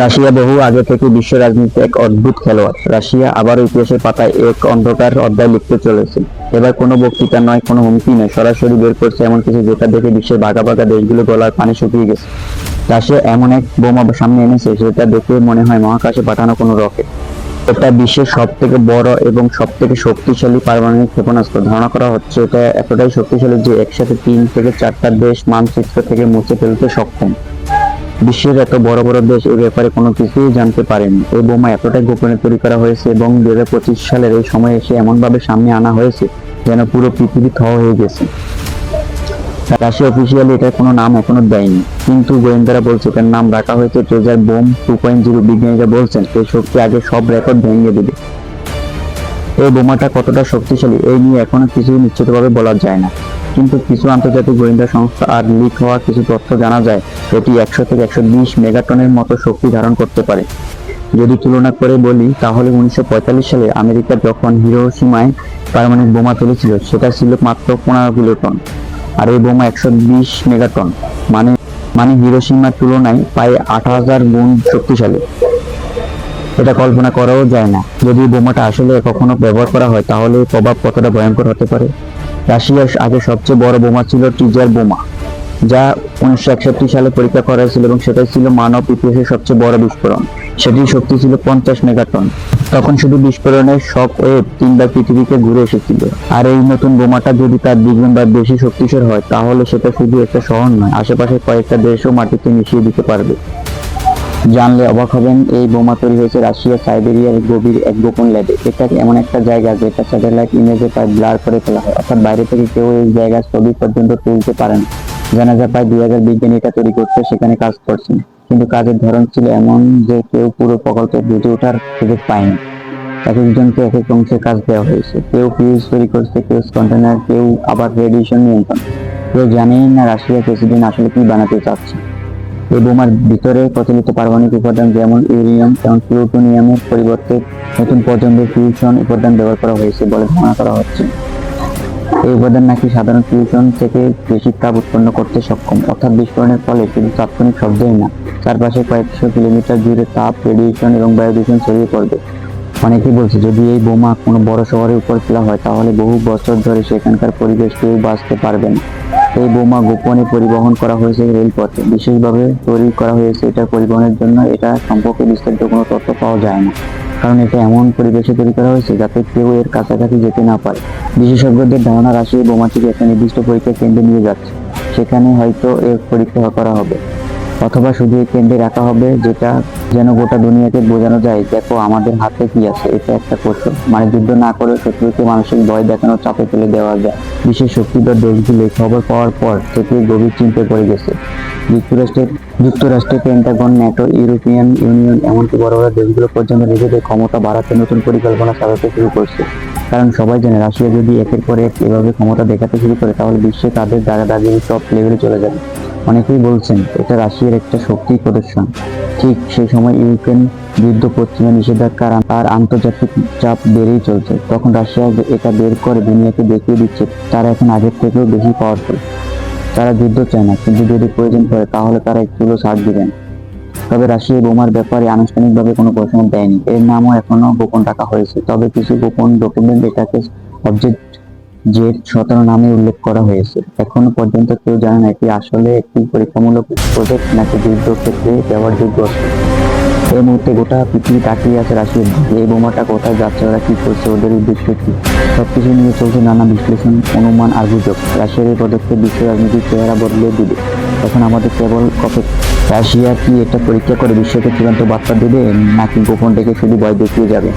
Russia বহু আগে থেকে বিশ্ব রাজনীতিতে এক অদ্ভুত খেলোয়াড়। রাশিয়া আবারও ইতিহাসের পাতায় এক অন্ধকার অধ্যায় লিখতে চলেছে। এবার কোনো বক্তৃতা নয়, কোনো হুমকি নয়, সরাসরি বের করছে এমন কিছু যেটা দেখে বিশ্বের ভাগা ভাগা দেশগুলো গলার পানি শুকিয়ে গেছে। রাশিয়া এমন এক বোমা সামনে এনেছে যেটা দেখে মনে হয় মহাকাশে পাঠানো কোনো রকেট। এটা বিশ্বের সব থেকে বড় এবং সব থেকে শক্তিশালী পারমাণবিক ক্ষেপণাস্ত্র। ধারণা করা হচ্ছে এটা এতটাই শক্তিশালী যে একসাথে 3 থেকে 4টা দেশ মানচিত্র থেকে মুছে ফেলতে সক্ষম। বিশ্বের এত বড় বড় দেশ এই ব্যাপারে কোনো কিছুই জানতে পারেনি। এই বোমা এতটাই গোপনে তৈরি করা হয়েছে এবং 2025 সালের এই সময়ে এসে এমনভাবে সামনে আনা হয়েছে যেন পুরো পৃথিবী থ হয়ে গেছে। রাশিয়া অফিসিয়ালি এটার কোনো নাম এখনো দেয়নি, কিন্তু গোয়েন্দারা বলছে এটার নাম রাখা হয়েছে ট্রেজার বোম 2.0। বিজ্ঞানীরা বলছেন এই শক্তি আগে সব রেকর্ড ভেঙে দেবে। এই বোমাটা কতটা শক্তিশালী এই নিয়ে এখনো কিছু নিশ্চিতভাবে বলা যায় না, কিন্তু কিছু আন্তর্জাতিক গোয়েন্দা সংস্থা আর লিক হওয়া কিছু তথ্য জানা যায় এটি 100 থেকে 120 মেগাটনের মতো শক্তি ধারণ করতে পারে। যদি তুলনা করে বলি তাহলে 1945 সালে আমেরিকা যখন হিরোশিমায় পারমাণবিক বোমা ফেলেছিল সেটা ছিল মাত্র 15 কিলোটন, আর এই বোমা 120 মেগাটন, মানে হিরোশিমার তুলনায় প্রায় 8000 গুণ শক্তিশালী। এটা কল্পনা করাও যায় না। যদি বোমাটা আসলে কখনো ব্যবহার করা হয় তাহলে প্রভাব কতটা ভয়ঙ্কর হতে পারে। রাশিয়ার আগে সবচেয়ে বড় বোমা ছিল ট্রিজার বোমা, যা 1961 সালে পরীক্ষা করা হয়েছিল এবং সেটাই ছিল মানব ইতিহাসের সবচেয়ে বড় বিস্ফোরণ। সেটির শক্তি ছিল 50 মেগাটন। তখন শুধু বিস্ফোরণের শক ওয়েভ 3বার পৃথিবীকে ঘুরে এসেছিল। আর এই নতুন বোমাটা যদি তার দ্বিগুণ বা বেশি শক্তিশালী হয় তাহলে সেটা শুধু একটা শহর নয়, আশেপাশে কয়েকটা দেশও মাটিতে মিশিয়ে দিতে পারবে। জানলে অবাক হবেন, এই বোমা তৈরি হয়েছে রাশিয়ার সাইবেরিয়ার গভীর এক গোপন ল্যাবে। এটা এমন একটা জায়গা যেটা স্যাটেলাইট ইমেজে প্রায় ব্লার করে ফেলা হয়, অর্থাৎ বাইরে থেকে কেউ এই জায়গার ছবি পর্যন্ত তুলতে পারে না। জানা যায় প্রায় 2000 বিজ্ঞানী এটা তৈরি করতে সেখানে কাজ করছেন, কিন্তু কাজের ধরন ছিল এমন যে কেউ পুরো প্রকল্পে বুঝে ওঠার সুযোগ পায়নি। এক একজনকে এক এক অংশের কাজ দেওয়া হয়েছে। কেউ ফিউজ তৈরি করছে, কেউ কন্টেনার, কেউ আবার রেডিয়েশন নিয়ন্ত্রণ। কেউ জানেই না রাশিয়ার প্রেসিডেন্ট আসলে কি বানাতে চাচ্ছে। এই বোমার ভিতরে প্রচলিত পারমাণবিক উপাদান যেমন ইউরেনিয়াম এবং প্লুটোনিয়ামের পরিবর্তে নতুন প্রজন্মের ফিউশন উপাদান ব্যবহার করা হয়েছে বলে ধারণা করা হচ্ছে। এই উপাদান নাকি সাধারণ ফিউশন থেকে বেশি তাপ উৎপন্ন করতে সক্ষম, অর্থাৎ বিস্ফোরণের ফলে শুধু তাৎক্ষণিক শব্দই না, চারপাশে কয়েকশো কিলোমিটার জুড়ে তাপ, রেডিয়েশন এবং বায়ুদূষণ ছড়িয়ে পড়বে। অনেকেই বলছে যদি এই বোমা কোনো বড় শহরের উপর ফেলা হয় তাহলে বহু বছর ধরে সেখানকার পরিবেশ কেউ বাঁচতে পারবে না। এই বোমা গোপনে পরিবহন করা হয়েছে রেলপথে, বিশেষভাবে তৈরি করা হয়েছে এটা পরিবহনের জন্য। এটা সম্পর্কে বিস্তারিত কোনো তথ্য পাওয়া যায় না, কারণ এটা এমন পরিবেশে তৈরি করা হয়েছে যাতে কেউ এর কাছাকাছি যেতে না পারে। বিশেষজ্ঞদের ধারণা রাশিয়া বোমাটিকে একটা নির্দিষ্ট পরীক্ষা কেন্দ্রে নিয়ে যাচ্ছে, সেখানে হয়তো এর পরীক্ষা করা হবে, অথবা শুধু এই কেন্দ্রে রাখা হবে, যেটা যেন গোটা দুনিয়াকে বোঝানো যায় দেখো আমাদের হাতে কি আছে। এটা একটা কৌশল, মানে যুদ্ধ না করে শত্রুকে মানসিক ভয় দেখানোর চাপে ফেলে দেওয়া যায়। বিশ্বের শক্তিধর দেশগুলো খবর পাওয়ার পর থেকে গভীর চিন্তায় পড়ে গেছে। যুক্তরাষ্ট্রের পেন্টাগন, ন্যাটো, ইউরোপিয়ান ইউনিয়ন, এমনকি বড় বড় দেশগুলো পর্যন্ত নিজেদের ক্ষমতা বাড়াতে নতুন পরিকল্পনা চালাতে শুরু করছে। কারণ সবাই জানে রাশিয়া যদি একের পর এক এভাবে ক্ষমতা দেখাতে শুরু করে তাহলে বিশ্বে তাদের দাদাগিরি টপ লেভেলে চলে যাবে। অনেকেই বলছেন এটা রাশিয়ার একটা শক্তি প্রদর্শন। ঠিক সেই সময় ইউক্রেন যুদ্ধ, পশ্চিমা নিষেধাজ্ঞা আর আন্তর্জাতিক চাপ বেড়েই চলছে। তখন রাশিয়া এটা বের করে দুনিয়াকে দেখিয়ে দিচ্ছে তারা এখন আগের থেকেও বেশি পাওয়ারফুল। তারা যুদ্ধ চায় না, কিন্তু যদি প্রয়োজন পড়ে তাহলে তারা একটুও ছাড় দিবেন। তবে রাশিয়া বোমার ব্যাপারে আনুষ্ঠানিকভাবে কোনো ঘোষণা দেয়নি, এর নামও এখনো গোপন রাখা হয়েছে। তবে কিছু গোপন ডকুমেন্ট এটাকে অবজেক্ট Z17 নামে উল্লেখ করা হয়েছে। এখনো পর্যন্ত কেউ জানে না এটি আসলে একটি পরীক্ষামূলক প্রজেক্ট নাকি যুদ্ধক্ষেত্রে ব্যবহারযোগ্য অস্ত্র। এই মুহূর্তে গোটা পৃথিবী তাকিয়ে আছে রাশিয়ার দিকে। এই বোমাটা কোথায় যাচ্ছে, ওরা কি করছে, ওদের উদ্দেশ্য কি, সবকিছু নিয়ে চলছে নানা বিশ্লেষণ, অনুমান আর গুজব। রাশিয়ার এই পদক্ষেপ বিশ্ব রাজনীতির চেহারা বদলে দিবে। এখন আমাদের কেবল রাশিয়া কি এটা পরীক্ষা করে বিশ্বকে চূড়ান্ত বার্তা দেবে নাকি গোপন ডেকে শুধু ভয় দেখিয়ে যাবে।